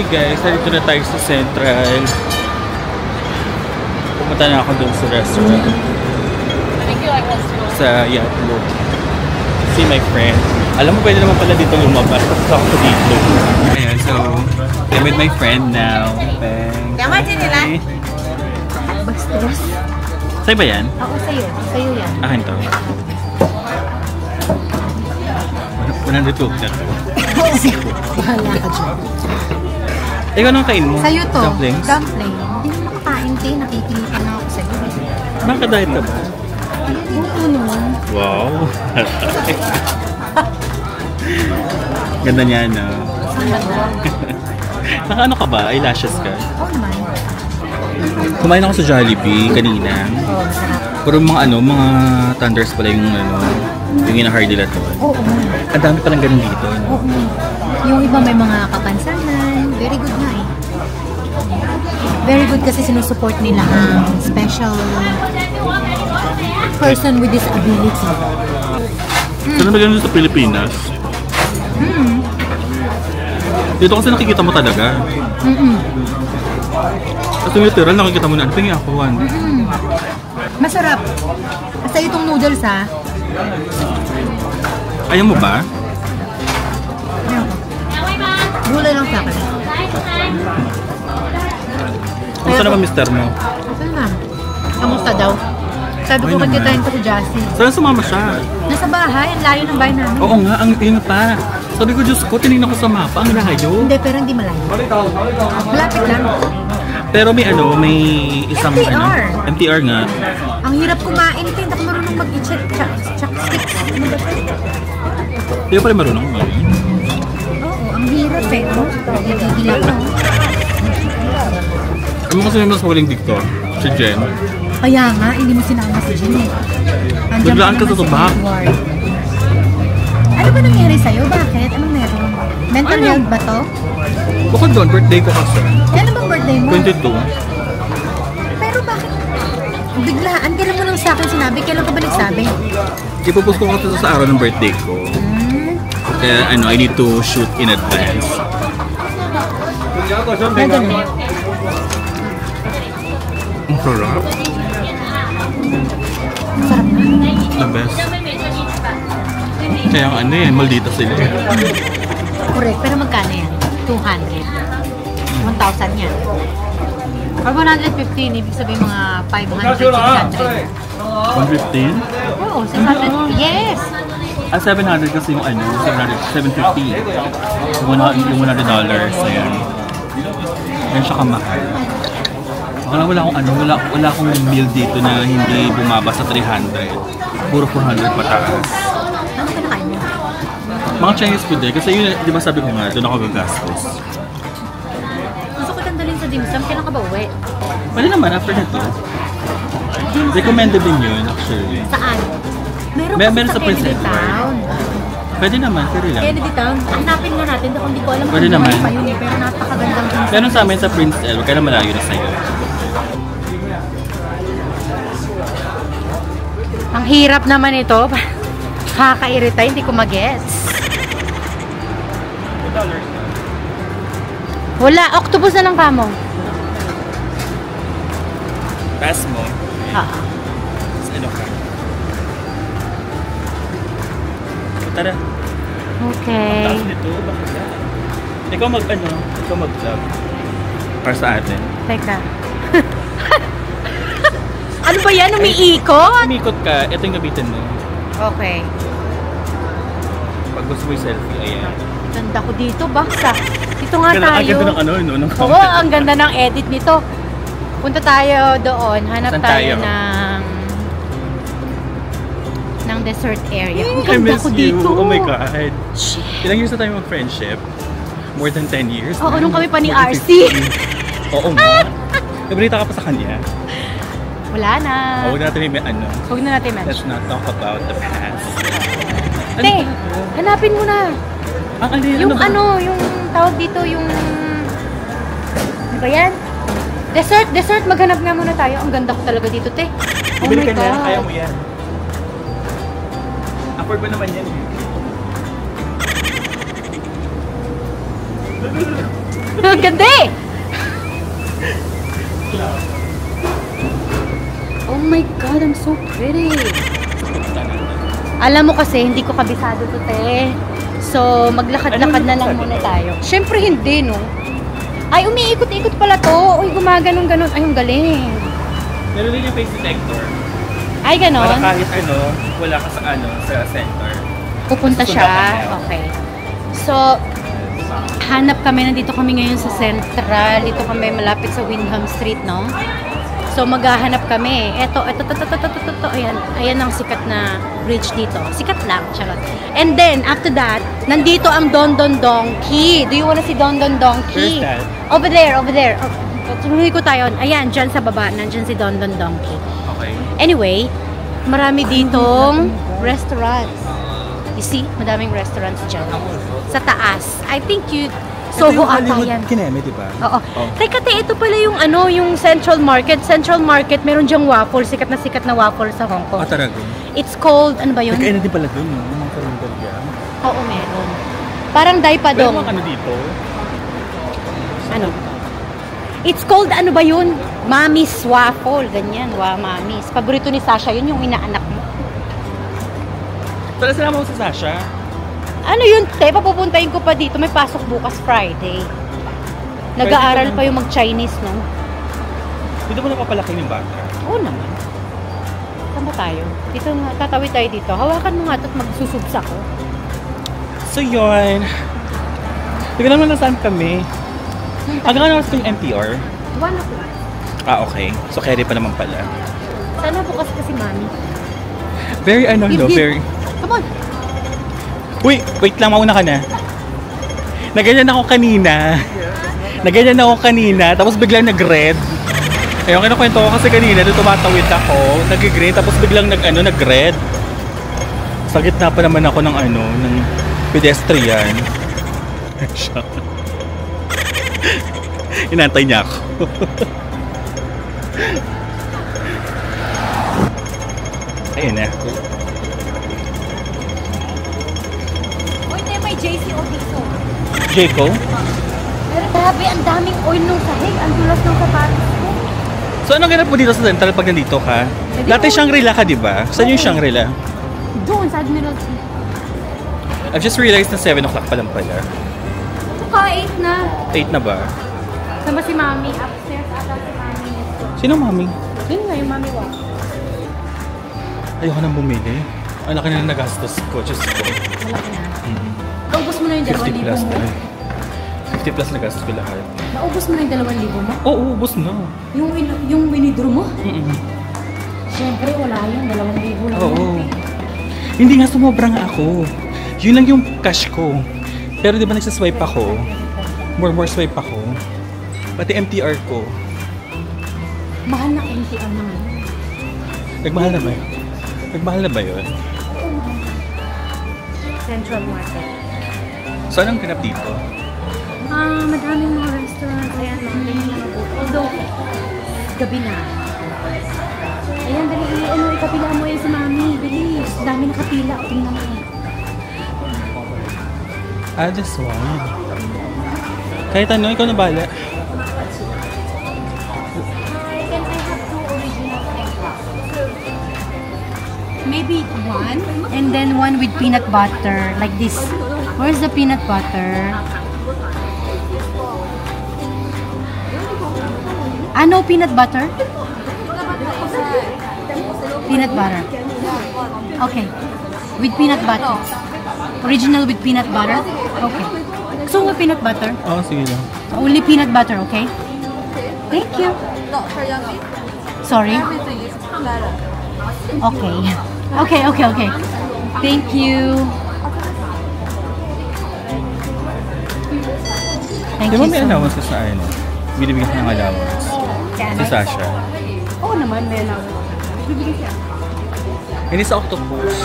Hey guys, nandito na tayo sa Central. Pumunta na ako dun sa restaurant. Sa Yacht Club. See my friend. Alam mo, pwede naman pala dito lumabas. Tapos ako dito. Ayan, so, I'm with my friend now. Thanks. Hi. Bastos. Sa'yo ba yan? Ako sa'yo. Sa'yo yan. Akin to. 112 na to. Bahala ka dyan. Ikaw nang kain mo? Sa'yo to. Dumplings? Dumpling. Hindi mo makakain, te. Nakikilitan na ako sa'yo. Bakit diet ka ba? Oo naman. Wow! Ganda niya, no? Naka-ano ka ba? Eyelashes ka? Oo naman. Kumain ako sa Jollibee kanina. Oo, masarap. Pero mga ano, mga thunders pala yung ano, yung ina-hard nila to. Oo. Ang dami palang ganun dito. No? Oo. Yung iba may mga kapansanan. Very good nga eh. Very good kasi sinusuport nila ang special person with disability. Saan ba ganun sa Pilipinas? Dito kasi nakikita mo talaga. Kasi literal nakikita mo na, ano pa yung akuan? Masarap. Basta itong noodles ha. Ayaw mo ba? Ayaw ko. Gulay lang sa akin. Kamusta naman mister mo? Saan na? Kamusta daw? Sabi ko magkitahin ko sa Jassy. Saan sumama siya? Nasa bahay, ang layo ng bahay namin. Oo nga, ang yun pa. Sabi ko, Diyos ko, tinignan ko sa mapa, ang layo. Hindi, pero hindi malayo. Malapit lang. Pero may ano, may isang MTR. ano, MTR nga. Ang hirap kumain, hindi ako marunong mag-chopsticks. Hindi ko pala marunong. Oo, ang hirap eh. Gigil ako. Ano kasi may mas huling dito? Si Jen. Kaya nga, hindi mo sinama si Jen eh. Biglaan ka sa tubak. Ano ba nangyari sa'yo? Bakit? Anong meron? Mental health ba to? Bukod doon, birthday ko kasi. Kailan bang birthday mo? 22. Pero bakit? Biglaan, kailan mo lang sa akin sinabi? Kailan ka ba nagsabi? Ipopost ko kasi sa araw ng birthday ko. Kaya ano, I need to shoot in advance. Ganun. Ang sarap. Sarap na. The best. Kaya ano eh, maldita sila eh. Correct, pero magkano yan? 200. 1,000 yan. Or 115, ibig sabihin mga 500, 600. 115? Oo, 600. Yes! 700 kasi yung ano, 750. Yung $100. Ayan. Yan siya kamahal. Wala akong ano, wala akong meal dito na hindi bumaba sa 300. Puro 400 pataas. Ano ka nakain mo? Mga Chinese food eh. Kasi yun, di ba sabi ko nga, doon ako gagastos. Gusto ko dandalin sa dim sum. Kailan ka ba uwi? Pwede naman, after nito. Recommended din yun, actually. Saan? Meron Meron kasi sa Prince Kennedy Edward. Town. Pwede naman, pero lang. Kennedy Town? Hanapin nga natin. Ako hindi ko alam Pwede kung naman. buhay pa yun eh. Pero napakagandang dim sum. Meron sa amin sa Prince Edward, kaya malayo na sa'yo. Ang hirap naman ito. Kakairita, hindi ko magets. Wala, octopus na lang kamo. Pass mo. Ha. Sa ano ka? Tara. Okay. Tapos dito, bakit ka? Ikaw mag-vlog. Para sa atin. Teka. Ano ba yan? Umiikot? Umikot ka, ito yung gabitin mo. Okay. Pag gusto mo yung selfie, ayan. Ganda ko dito, baksa. Dito nga Ang tayo. ganda ng ano, no? Oo, ang ganda ng edit nito. Punta tayo doon. Hanap Saan tayo tayo? ng dessert area. Ang I ganda miss ko you. dito. Oh my God. Shit. Ilang years na tayo mag-friendship? More than 10 years? Oo, nung kami pa ni More than RC. 15. Oo nga. Nabalita ka pa sa kanya. Wala na. Huwag natin yung ano. Huwag na natin mention. Let's not talk about the past. Te, hanapin mo na. Ang alin, Yung ba? yung tawag dito, yung... Ano ba yan? Dessert, maghanap nga muna tayo. Ang ganda ko talaga dito, te. Oh Bili my ka na, God. kaya mo yan. Afford ba naman yan eh? Ang ganda eh! Oh my God, I'm so pretty. Alam mo kasi, hindi ko kabisado to, te. So, maglakad-lakad na lang muna tayo. Siyempre hindi, no? Ay, umiikot-ikot pala to. Uy, gumaganong-ganon. Ay, ang galing. Meron din yung face detector. Ay, ganon? Para kahit ano, wala ka sa center. Pupunta siya. Okay. So, hanap kami. Nandito kami ngayon sa Central. Dito kami malapit sa Windham Street, no? So, maghahanap kami. Ito. Ayan ang sikat na bridge dito. Sikat lang, charot. And then, after that, nandito ang Don Don Donki. Do you wanna see Don Don Donki? Where's that? Over there. Tumuloy ko tayo. Ayan, dyan sa baba. Nandyan si Don Don Donki. Okay. Anyway, marami ditong restaurants. You see? Madaming restaurants dyan. Sa taas. I think Soho ata yan. Kineme, di ba? Oo. Teka, ito pala yung yung Central Market. Central Market, meron dyang waffle. Sikat na waffle sa Hong Kong. Talaga? It's called, ano ba yun? Nagkain na din pala dun, no? Mga karundal yan. Oo, meron. Parang Daipadong. Pero mga dito? Ano? It's called, ano ba yun? Mami's Waffle. Ganyan, Mami's. Paborito ni Sasha yun, yung inaanak mo. Tala sila mo sa Sasha? Ano yun, te? Papupuntahin ko pa dito. May pasok bukas Friday. Nag-aaral pa yung mag-Chinese, no? Dito mo napapalaki yung bata? Oo naman. Saan ba tayo? Dito nga, tatawid tayo dito. Hawakan mo nga ito at magsusubsa ko. So yun. Tignan mo na saan kami. Hanggang ano yung NPR? 1 o'clock. Okay. So carry pa naman pala. Sana bukas kasi, mami. Very very... Come on. Uy, wait lang, mauna ka na. Naganyan ako kanina. Tapos biglang nag-red. Ayun, kinukwento ko kasi kanina, doon tumatawid ako. Nag-green, tapos biglang nag-red. Sa gitna pa naman ako ng ng pedestrian. Inantay niya ako. Ayun na. May JCO dito. Jayco? Pero grabe, ang daming oil nung sahig. Ang dulas ng sapatos ko. So anong ganap mo dito sa Central pag nandito ka? Dati Shangri-La ka, di ba? Saan yung Shangri-La? Doon, sa Admiralty. I've just realized na 7 o'clock pa lang pala. Ito ka, 8 na. 8 na ba? Sama si Mami. Upstairs ata si Mami. Sino mami? Yun nga yung Mami wa. Ayoko nang bumili. Ang laki na nagastos ko. Diyos ko. Malaki na. Naubos mo na yung 50 2,000 plus mo. na. 50 plus nagastos ko lahat. Naubos mo na yung 2,000 mo? Oo, ubos na. Yung winidro mo? Mm-mm. Siyempre, wala yun. 2,000 lang. Oo. Hindi nga sumobra nga ako. Yun lang yung cash ko. Pero di ba nagsaswipe ako? More swipe ako. Pati MTR ko. Mahal na MTR na ngayon. Nagmahal na ba yun? Nagmahal na ba yun? Central Market. So anong ganap dito? Madaming mga restaurant. Ayan, mga mabuti. Although, gabi na. Ayan, dali. Ikapila mo yan si Mami. Bilis. Dami nakapila. Tingnan mo. Just one. Kahit ano, ikaw na bahala. Can I have 2 original egg waffles? Maybe 1. And then 1 with peanut butter. Like this. Where's the peanut butter? No peanut butter? Peanut butter. Okay. With peanut butter. Original with peanut butter? Okay. So, with peanut butter? Oo, sige lang. Only peanut butter, okay? Thank you. Sorry? Okay. Okay. Thank you. Thank Di you ba may so much. allowance ka sa binibigyan ka ng allowance? Si Sasha. Oo naman, may allowance. Bibigyan siya. Hindi sa Octopus.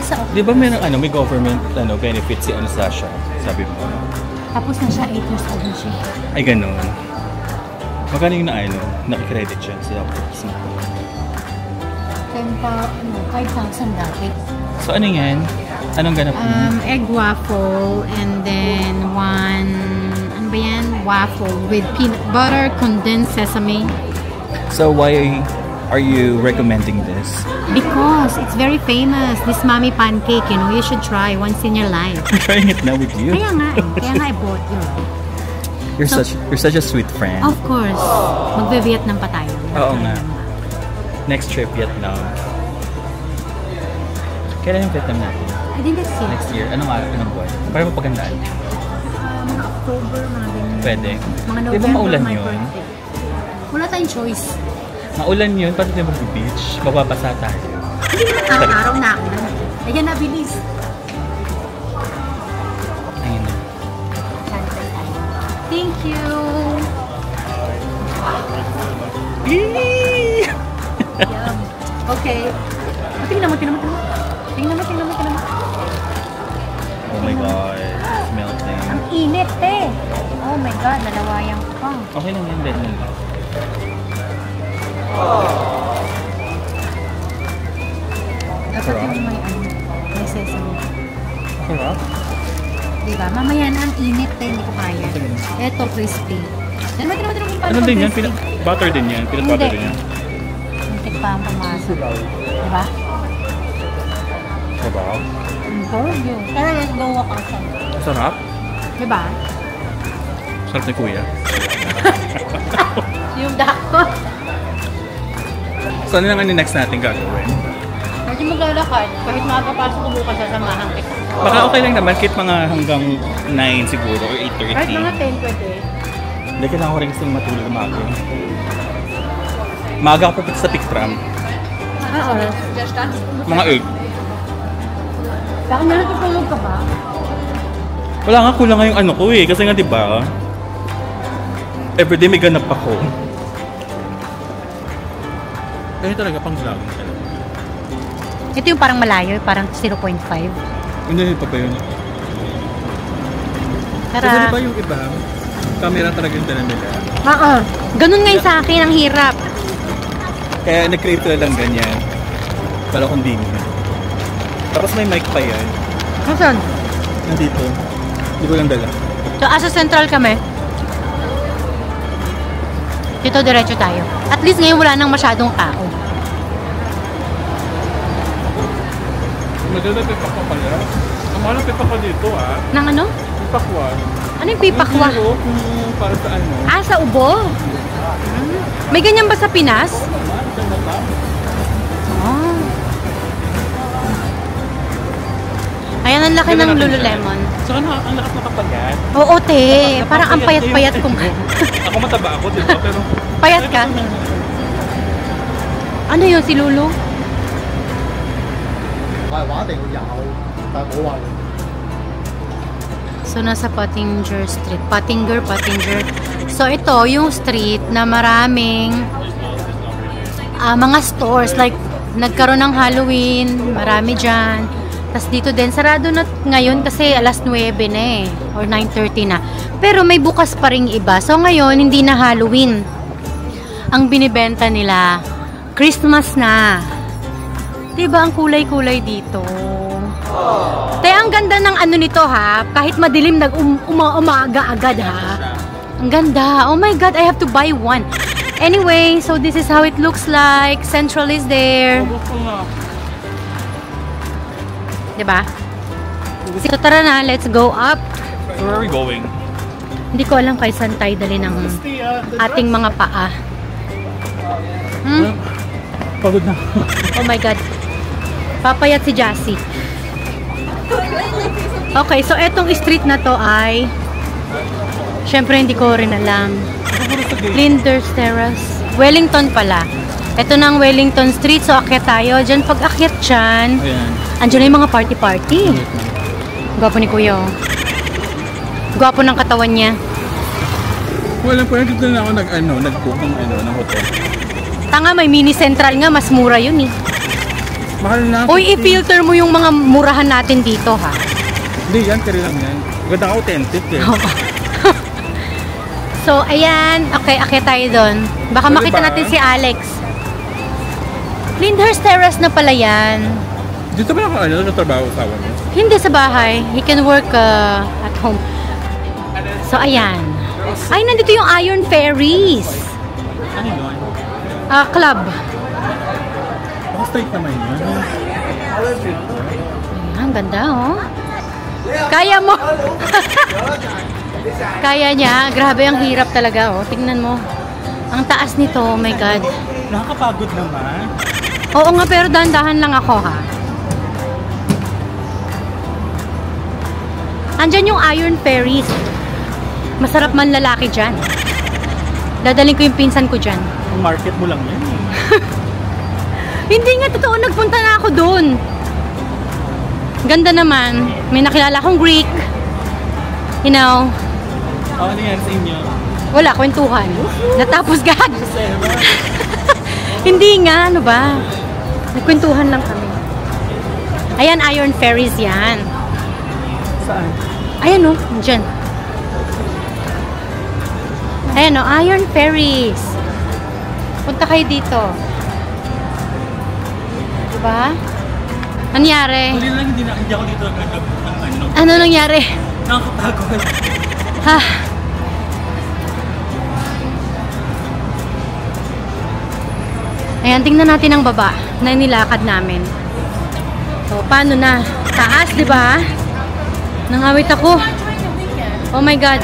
Sa Di ba may government benefits si Sasha? Sabi mo. Tapos na siya, 8 years old na siya. Ay, ganun. Magkano yung nakikredit siya sa Octopus mo? 5,000 dati. So ano yan? Anong ganap mo? Egg waffle and then 1, ano ba ba yan? Waffle with peanut butter, condensed sesame. So why are you recommending this? Because it's very famous. This mommy pancake, you know, you should try once in your life. I'm trying it now with you. Kaya nga I bought you. You're such a sweet friend. Of course. Magbe-Vietnam pa tayo. Oo nga. Next trip, Vietnam. Kailan yung Vietnam natin? I think that's it. Next year. Anong buwan? Para mapagandaan. Mga October, mga ganyan. Pwede. Mga Di November, ba maulan my yun? birthday. Wala tayong choice. Maulan yun, pati tayo mag-beach. Mababasa tayo. Hindi naman araw-araw na ako. Ayan na, bilis. Ayun na. Thank you. Yum. Okay. Tingnan mo. Oh my God. It's melting. Ang init, eh. Oh my God, nalawayan ko pa. Okay lang yan, Ben. Dapat yung may sesame. Sarap. Diba? Mamaya na ang init, eh. Hindi ko kaya. Eto, crispy. Tingnan mo. Ano din yan? Butter din yan. Peanut butter din yan. Muntik pa ang pamasa. Diba? Sarap. Tara, let's go walk outside. Sarap? Diba? Sarap ni Kuya. Yung dako. So ano lang ang next natin gagawin? Hindi maglalakad. Kahit makakapasok ko bukas sa samahan kita. Baka okay lang naman, kahit mga hanggang 9 siguro or 8:30. Kahit mga 10 pwede. Hindi, kailangan ko rin kasing matulog umaga. Maaga ako pupunta sa Pictram. Ano oras? Mga 8. Bakit na natutulog ka ba? Wala nga, kulang nga yung ano ko eh. Kasi nga diba, everyday may ganap ako. Kaya talaga pang vlogging talaga. Ito yung parang malayo, parang 0.5. Hindi pa ba yun? Tara. Kasi diba yung iba, camera talaga yung dala nila. Oo. Ganun nga yung sa akin, ang hirap. Kaya nag-create sila lang ganyan. Para kung di mo. Tapos may mic pa yan. Nasaan? Nandito. Hindi ko lang dala. So, asa central kami. Dito, diretso tayo. At least ngayon wala nang masyadong tao. Maganda pipak pa pala. Ang mahal ang pipak pa dito ah. Nang ano? Pipakwa. Ano yung pipakwa? Yung para sa ano. Ah, sa ubo? May ganyan ba sa Pinas? Oh. Ayan, ang laki ng Lululemon. Saka ang lakas nakapagat. Oo, te. Parang ang payat-payat ko. Ako mataba ako, di ba? Pero Payat ka? Ano yun, si Lulu? So, nasa Pottinger Street. Pottinger. So, ito, yung street na maraming mga stores. Like, nagkaroon ng Halloween. Marami dyan. Tapos dito din, sarado na ngayon kasi alas 9 na eh. Or 9:30 na. Pero may bukas pa ring iba. So, ngayon, hindi na Halloween. Ang binibenta nila, Christmas na. Diba ang kulay-kulay dito? Te, ang ganda ng ano nito ha. Kahit madilim, umaga agad ha. Ang ganda. Oh my God, I have to buy one. Anyway, so this is how it looks like. Central is there. Diba? So tara na, let's go up. where are we going? Hindi ko alam kay saan tayo dali ng ating mga paa. Pagod na. Oh my God. Papayat si Jassy. Okay, so etong street na to ay syempre hindi ko rin alam. Flinders Terrace. Wellington pala. Ito na ang Wellington Street. So akyat tayo. Diyan pag akyat dyan, Ayan. andyan na yung mga party-party. Gwapo ni Kuya. Oh. Gwapo ng katawan niya. Wala po, dito na ako nag-book ng hotel. Tanga, may mini central nga. Mas mura yun eh. Mahal na. Uy, i-filter mo yung mga murahan natin dito ha. Hindi yan, kari lang yan. Ganda ka authentic eh. So, ayan. Okay, akyat tayo doon. Baka Pwede makita ba? natin si Alex. Flinders Terrace na pala yan. Dito ba nagtatrabaho sa awan mo? Hindi sa bahay. He can work at home. So, ayan. Ay, nandito yung Iron Fairies. Ano yun? Club. Baka straight naman yun. Ang ganda, oh. Kaya mo. Kaya niya. Grabe, ang hirap talaga, oh. Tingnan mo. Ang taas nito, oh my God. Nakakapagod naman. Oo nga, pero dahan-dahan lang ako, ha. Andyan yung Iron Fairies. Masarap man lalaki dyan. Dadaling ko yung pinsan ko dyan. Ang market mo lang yan. Hindi nga, totoo. Nagpunta na ako doon. Ganda naman. May nakilala akong Greek. You know. Ano yan sa inyo? Wala, kwentuhan. Natapos gag. Hindi nga, ano ba? Nagkwentuhan lang kami. Ayan, Iron Fairies yan. Saan? Ayan o, dyan. Ayan o, Iron Fairies. Punta kayo dito. Diba? Nangyari? Huli lang, hindi ako dito nagkakap ng ano. Ano nangyari? Nakakapagod. Ha? Ayan, tingnan natin ang baba na nilakad namin. So, paano na? Taas, di ba? Nangawit ako. Oh my God.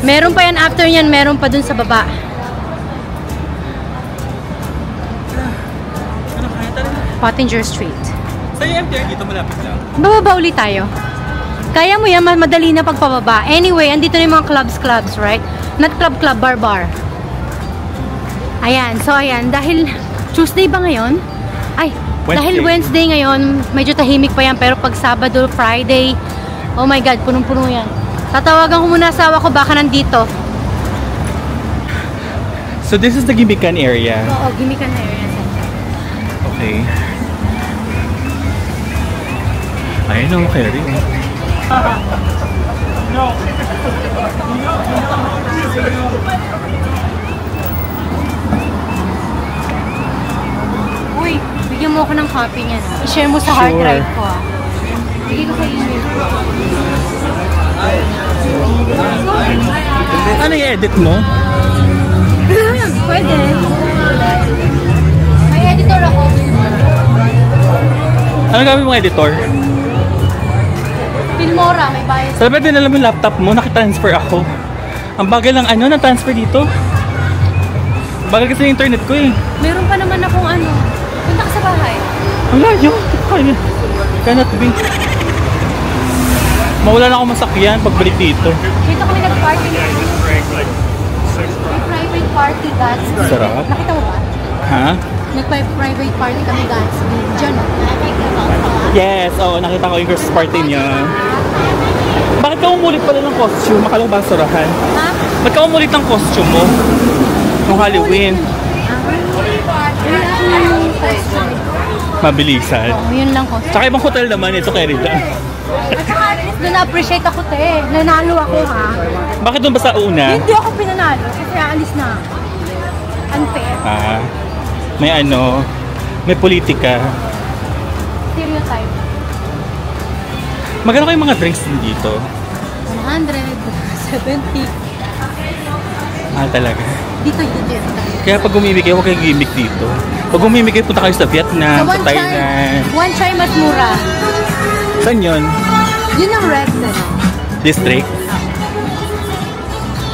Meron pa yan after yan, meron pa dun sa baba. Ano kaya talaga? Pottinger Street. Sa MTR dito malapit lang. Bababa ulit tayo. Kaya mo yan, madali na pagpababa. Anyway, andito na yung mga clubs, right? Not club, bar. Ayan, so ayan, dahil Tuesday ba ngayon? Ay, Wednesday. Dahil Wednesday ngayon, medyo tahimik pa yan. Pero pag Sabado, Friday, oh my God, punong-puno yan. Tatawagan ko muna asawa ko, baka nandito. So this is the Gimikan area. Oo, Gimikan na area. Okay. Ayun o, Kerry. Uy, bigyan mo ako ng copy niyan. I-share mo sa hard Sure. drive ko, ah. Bigyan ko sa email ko. Ano i-edit mo? Pwede. May editor ako. Ano gawin mong editor? Filmora, may bias. Sabi din alam mo yung laptop mo, nakitransfer ako. Ang bagal lang ano, na-transfer dito. Bagal kasi yung internet ko eh. Meron pa naman akong ano. Punta ka sa bahay. Ang layo. Kaya. Cannot be. Mawala na ako masakyan pagbalik dito. Dito kami nag-party. May private party, Gatsby. Sarap. Nakita mo ba? Ha? Nag-private party kami, Gatsby. Diyan, no? Yes, oo, nakita ko yung Christmas party niya. Bakit ka umulit pala ng costume? Akala ko ba sarahan? Ha? Ba't ka umulit ng costume mo? Nung Halloween. Mabilisan. Oo, yun lang ko. Tsaka ibang hotel naman ito kay Rita. At saka at least doon na-appreciate ako, te. Nanalo ako, ha? Bakit doon ba sa una? Hindi ako pinanalo kasi aalis na. Unfair. Ah, may ano, may politika. Stereotype. Magkano kayong mga drinks din dito? 170. Ah, talaga. Dito. Kaya pag umimik kayo, huwag kayong gimmick dito. Pag umimik kayo, punta kayo sa Vietnam, sa Thailand. One chai mas mura. Saan yun? Yun ang red, ano? District?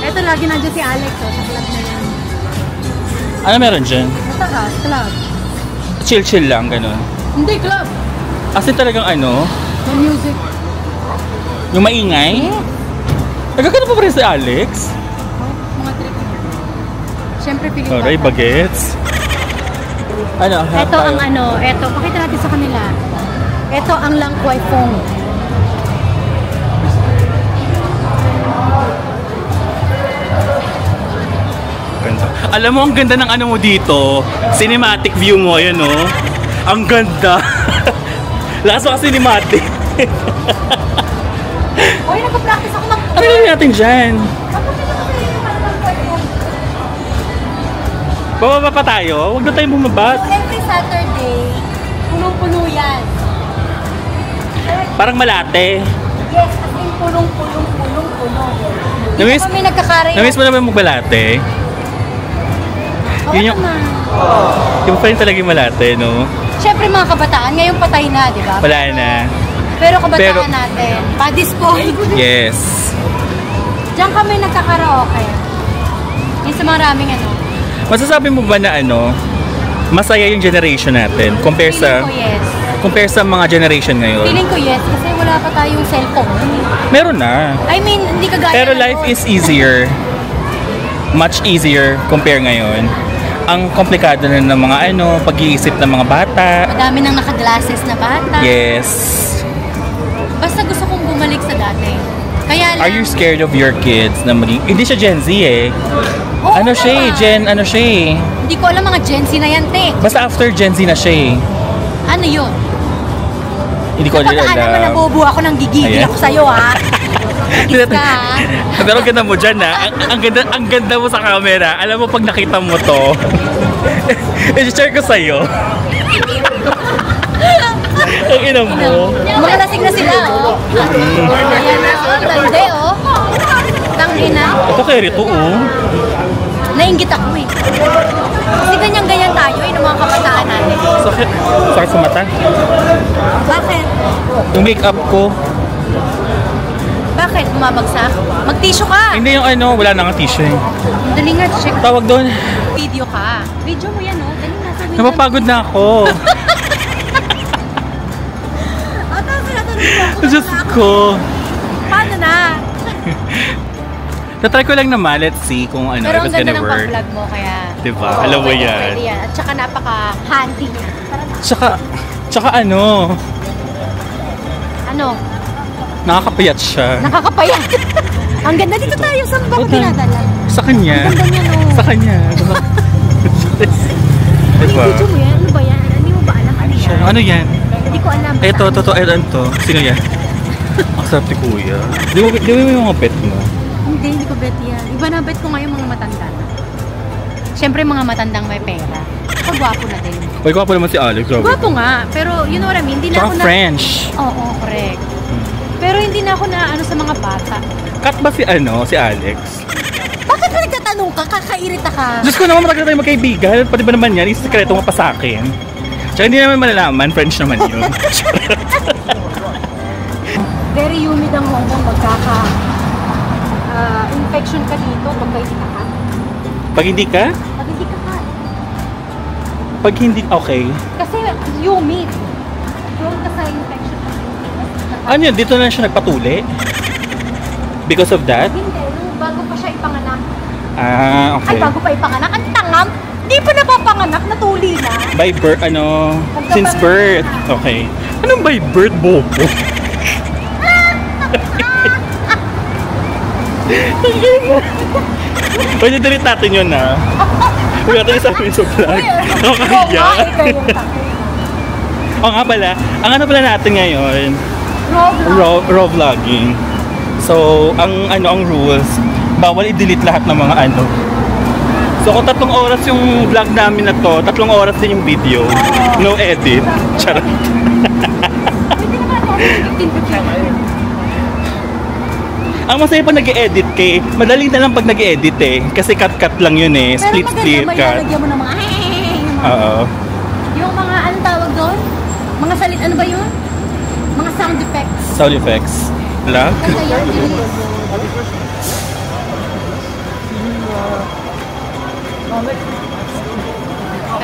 Ito, lagi nandiyan si Alex, oh, sa club na yan. Ano meron dyan? Matakas, club. Chill-chill lang, gano'n. Hindi, club. Kasi talagang ano, May music. yung maingay. Yes. Nagkakano pa rin si Alex? Oh, mga trip. Siyempre, piling Alright, bata. bagets. Ano? Ito ang ano, ito. Pakita natin sa kanila. Ito ang Lang Kwai Fong. Ganda. Alam mo, ang ganda ng ano mo dito. Cinematic view mo, yun o. Ang ganda. Lakas ka cinematic. Uy, nag-practice ako Ano gawin natin dyan? Bababa pa tayo? Huwag na tayo bumaba. So, every Saturday, punong-puno yan. Parang malate. Yes, as in punong-puno. Dito kami nagkakarayo. Namiss mo naman magbalate? Oo Yun yung- naman. Yung pa rin talaga yung malate, no? Siyempre mga kabataan, ngayon patay na, di ba? Wala na. Pero kabataan Pero- natin, padis po. Yes. Diyan kami nagkakaraoke. Yung sa maraming ano. Masasabi mo ba na masaya yung generation natin compare Feeling ko yes. mga generation ngayon? Feeling ko yes, kasi wala pa tayong cellphone. Meron na. I mean, hindi kagaya Pero na life noon. is easier. Much easier compare ngayon. Ang komplikado na ng mga pag-iisip ng mga bata. Madami nang naka-glasses na bata. Yes. Basta gusto kong bumalik sa dati. Kaya lang, Are you scared of your kids na maging... Hindi siya Gen Z eh. Oo Siya eh, naman. siya eh. Hindi ko alam mga Gen Z na yan, te. Basta after Gen Z na siya eh. Ano yun? Hindi ko Kapag alam mo, nabubu ako ng gigigil Ayan. ako sa'yo, ha? Nagis ka, ha? Pero ang ganda mo dyan ang ganda mo sa camera. Alam mo pag nakita mo to, i-share ko sa'yo. Ang ina mo. Mga lasing na sila, oh. Ayan na, oh. Tande, oh. Tangina. Ito kay Rito, oh. Nainggit ako, eh. Kasi ganyan-ganyan tayo, eh, ng mga kabataan natin. Sakit. Sakit sa mata. Bakit? Yung makeup ko. Bakit? Bumabagsak? Mag-tissue ka. Hindi yung wala na nga tissue eh. Dali nga, check. Tawag doon. Video ka. Video mo yan, oh. Dali nga, sabi Napapagod na ako. Tapos natanong mo ako. Diyos ko. Paano na? Tatry ko lang naman. Let's see kung Pero if ang it's ganda gonna ng work. pang-vlog mo, kaya... Diba? Oo, Alam mo pwede, yan. Pwede yan. At saka napaka-handy niya. Tara na. Tsaka nakakapayat siya. Nakakapayat. Ang ganda dito tayo. Saan ba ko Okay. dinadala? Sa kanya. Ang ganda niya, no? Sa kanya. Ay, Diba? video mo yan? Ano ba yan? Hindi mo ba alam ano yan? Ano yan? Hindi ko alam. Ito, to. Sino yan? Ang sarap ni Kuya. Di mo yung mga pet mo? Hindi ko bet yan. Iba na bet ko ngayon mga matanda na. Siyempre mga matandang may pera. Pagwapo na din. Uy, ko naman si Alex. Grabe. Gwapo nga. Pero you know what I mean? Hindi na Tsaka ako na... French. Oo, correct. Pero hindi na ako na sa mga bata. Cut ba si Alex? Bakit ka nagtatanong ka? Kakairita ka. Diyos ko naman, matagal na tayo magkaibigan. Pati ba naman yan? Isikreto mo pa sa akin. Tsaka hindi naman malalaman. French naman yun. Very humid ang Hong Kong. Infection ka dito pag hindi ka. Pag hindi ka? Pag hindi ka. Pag hindi, okay. Kasi humid. Prone ka sa infection. Ano yun? Dito na siya nagpatuli? Because of that? Hindi. Nung bago pa siya ipanganak. Ah, Ay, okay. bago pa ipanganak. Ang tangam. Di pa napapanganak. Natuli na. By birth, since birth. Okay. Anong by birth, Bobo? Pwede delete natin yun, ha? Huwag natin isabi sa vlog. Nakakahiya. O nga pala, ang ano pala natin ngayon, raw vlogging. So, ang rules, bawal i-delete lahat ng mga So, kung 3 oras yung vlog namin na to, 3 oras din yung video. No edit. Charot. Ang masaya pa nag-edit kay, madali na lang pag nag-edit eh. Kasi cut-cut lang yun eh. Split-split cut. Pero maganda, may mo ng mga Oo. yung mga, anong tawag doon? Mga salit, ano ba yun? Mga sound effects. Sound effects. Lag. Ganda yan, Julie.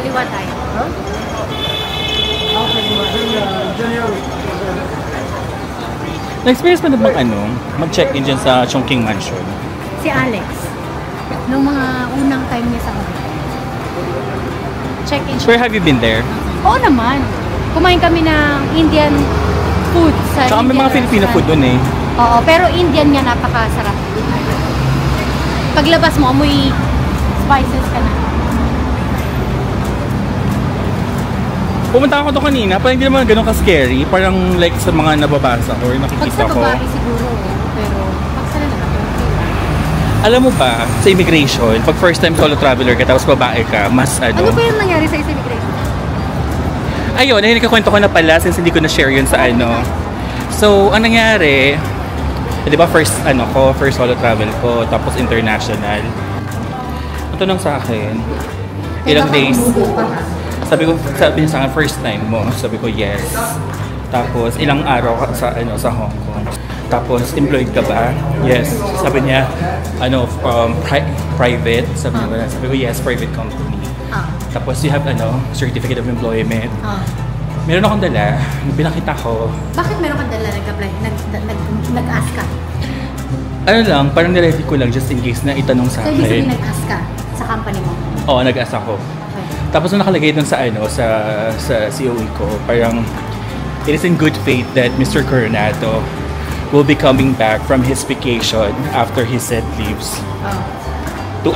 Kaliwa tayo. Na-experience pa na bang mag-check-in dyan sa Chongqing Mansion? Si Alex. Nung mga unang time niya sa hotel. Check-in Where have you been there? Oo naman. Kumain kami ng Indian food sa Tsaka may Indian mga Filipino restaurant. food dun eh. Oo, pero Indian nga napakasarap. Paglabas mo, amoy spices ka na. Pumunta ako doon kanina, parang hindi naman ganun ka-scary. Parang like sa mga nababasa ko or Pag nakikita sa ko. babae siguro, pero pag sa lalaki, okay. Alam mo ba, sa immigration, pag first time solo traveler ka tapos babae ka, mas Ano ba yung nangyari sa immigration? Ayun, ay nagkakwento ko na pala since hindi ko na-share yun sa So, ang nangyari, Di ba first solo travel ko, tapos international. Ang tanong sa akin, ilang days? Sabi niya sa akin, first time mo. Sabi ko, yes. Tapos, ilang araw ka sa Hong Kong. Tapos, employed ka ba? Yes. Sabi niya, private. Sabi ko, yes, private company. Tapos, you have, certificate of employment. Meron akong dala. Pinakita ko. Bakit meron kang dala nag-apply? Nag-ask ka? Ano lang, parang niready ko lang just in case na itanong sa akin. So, ibig sabihin nag-ask ka sa company mo? Oo, nag-ask ako. Okay. Tapos nung nakalagay dun sa COE ko, parang it is in good faith that Mr. Coronado will be coming back from his vacation after his set leaves to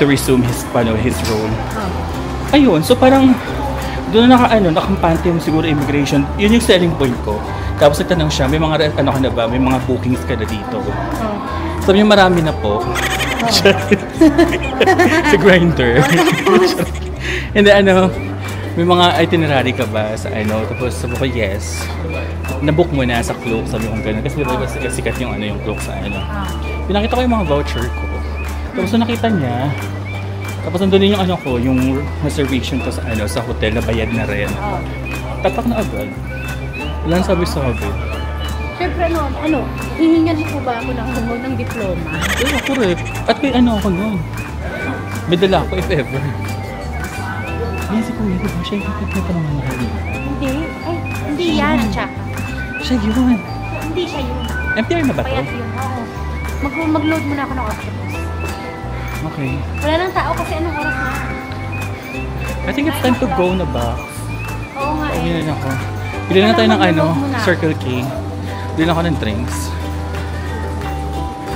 resume his role. Ayun, so parang doon nakampante yung siguro immigration. Yun yung selling point ko. Tapos nagtanong siya, may mga ka na ba? May mga bookings ka na dito? Sabi niya, marami na po. Sa Grindr. And then may mga itinerary ka ba sa Tapos sabi ko, yes. Nabook mo na sa Klook, sabi ko gano'n. Kasi diba sikat yung yung Klook sa Pinakita ko yung mga voucher ko. Tapos nakita niya, tapos nandun din yung yung reservation ko sa hotel na bayad na rin. Tatak na agad. Wala nang sabi-sabi. Siyempre hihingan mo po ba ako ng diploma? Yeah, correct. At kay ako nun. May dala ako if ever. Hindi si Kuya, diba? Siya yung kapit pa naman ako. Hindi yan, tsaka. Siya yun. Hindi siya yun. MTR na ba to? Payat yun, oo. Mag-load muna ako ng octopus. Okay. Wala nang tao kasi anong oras na? I think it's time to go na ba? Oo nga eh. Bilhin ako. Bilhin na tayo ng Circle K. Bilhin ako ng drinks.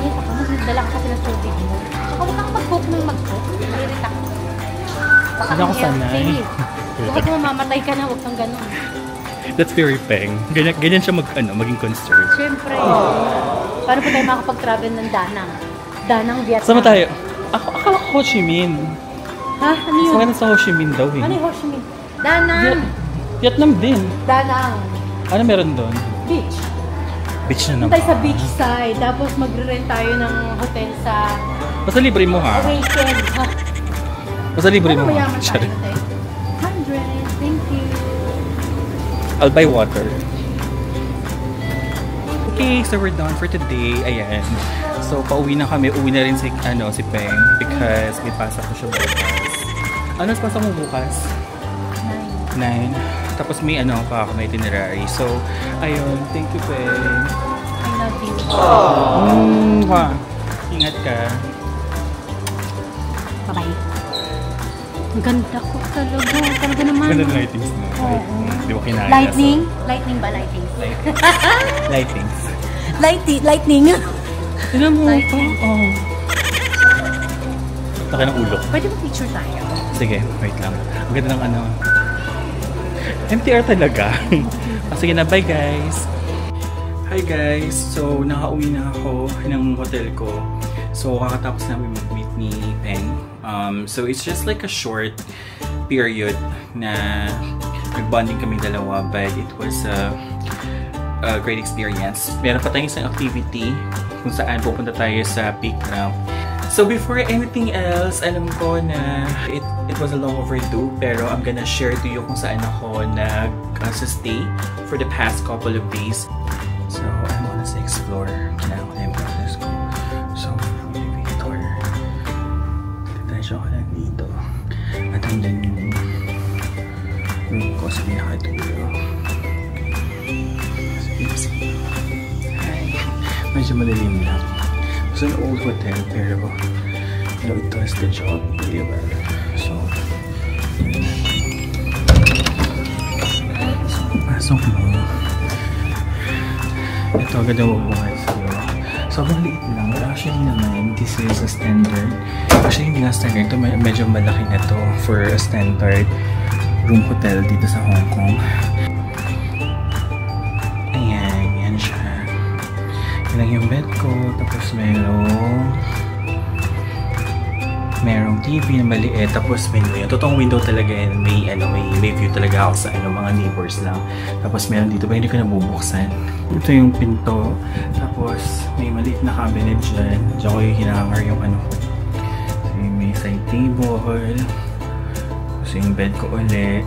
Yes, ako dala ka kasi ng tubig mo. Saka huwag kang mag-cook ng mag-cook. Maririta ka. Hindi ako sanay. Huwag mo mamamatay ka na, huwag kang ganun. That's very peng. Ganyan siya maging concerned. Siyempre. Paano po tayo makapag-travel ng Danang? Danang, Vietnam. Sama tayo. Akala ko Ho Chi Minh. Ha? Ano yun? Sama sa Ho Chi Minh daw eh. Ano yung Ho Chi Minh? Danang. Vietnam din. Danang. Ano meron doon? Beach. Beach na naman. Tayo sa beach side. Tapos magre-rent tayo ng hotel sa Basta libre mo ha. Awaken. Ha? Basta libre mo ha. Mayaman tayo. 100. Thank you. I'll buy water. Okay, so we're done for today. Ayan. So, pauwi na kami. Uwi na rin si Peng because may pasok ko siya bukas. Ano pasok mo bukas? 9. Tapos may pa ako, may itinerary. So, ayun. Thank you, Peng. I love you. Ingat ka. Bye-bye. Ang ganda ko talaga. Talaga naman. Ganda ng lightings na. Di ba kinaya? Lightning? Lightning ba? Lightning? Lightings. Lightning? Tignan mo ito. Laki ng ulo. Pwede mo picture tayo? Sige, wait lang. Ang ganda ng MTR talaga. Sige na, bye guys! Hi guys! So, nakauwi na ako ng hotel ko. So, kakatapos namin mag-meet ni Peng. So, it's just like a short period na nag-bonding kami dalawa, but it was a great experience. Meron pa tayong isang activity kung saan pupunta tayo sa Peak Ramp. So before anything else, alam ko na it was a long overdue, pero I'm gonna share to you kung saan ako nag-stay for the past couple of days. So I'm gonna say explore now. I'm gonna go. So elevator. Tayo ako lang dito. At hanggang yung room ko sa pinakadulo. Hi. Medyo madilim lang. It's an old hotel, pero it does the job really well. So, pasok mo. Ito agad ang mabuhay sa'yo. Sobrang liit lang. Actually naman, this is a standard. Actually, hindi nga standard. Ito medyo malaki na to for a standard room hotel dito sa Hong Kong. Yan lang yung bed ko, tapos mayroong Merong TV na maliit, tapos window yun. Totoong window talaga yun. May view talaga ako sa mga neighbors lang. Tapos meron dito ba hindi ko nabubuksan. Ito yung pinto. Tapos may maliit na cabinet dyan. Diyan ko yung hinahangar yung So, may side table. Tapos yung bed ko ulit.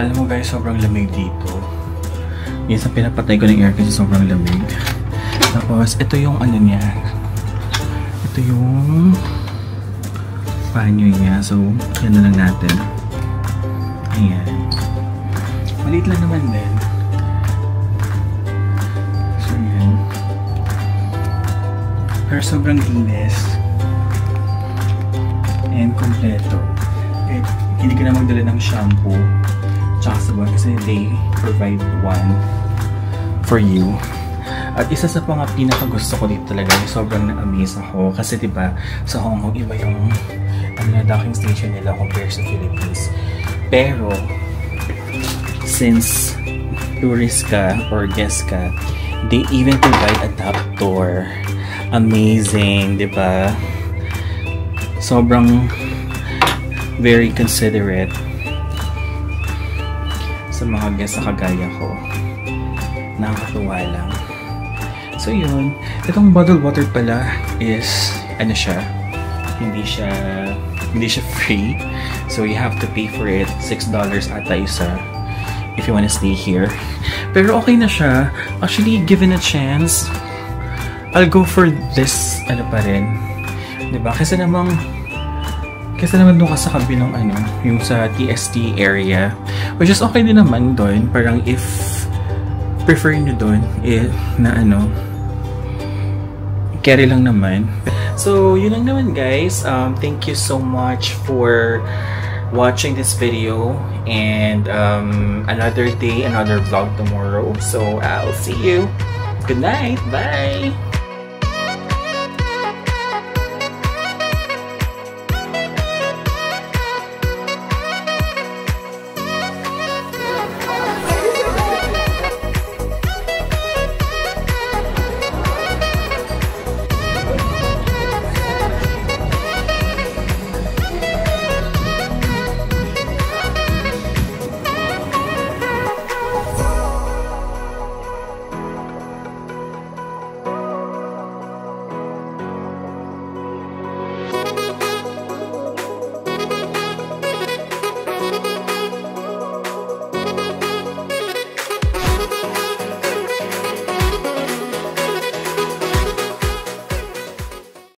Alam mo guys, sobrang lamig dito. Minsan pinapatay ko ng air kasi sobrang lamig. Tapos ito yung niya. Ito yung panyo niya. So, yan na lang natin. Ayan. Maliit lang naman din. So, yan. Pero sobrang linis. And kompleto. Kahit hindi ka na magdala ng shampoo tsaka sabon kasi they provide one for you. At isa sa mga pinakagusto ko dito talaga, sobrang na-amaze ako. Kasi diba, sa Hong Kong, iba yung docking station nila compared sa Philippines. Pero, since tourist ka or guest ka, they even provide a tap door. Amazing, diba? Sobrang very considerate sa mga guests na kagaya ko. Nakakatuwa lang. So yun, itong bottled water pala is hindi siya free. So you have to pay for it. $6 ata isa if you wanna stay here. Pero okay na siya. Actually, given a chance, I'll go for this pa rin. Diba? Kasi naman doon ka sa kabilang yung sa TST area, which is okay din naman doon. Parang if prefer nyo doon na carry lang naman. So yun lang naman guys. Thank you so much for watching this video, and another day, another vlog tomorrow. So I'll see you. Good night. Bye.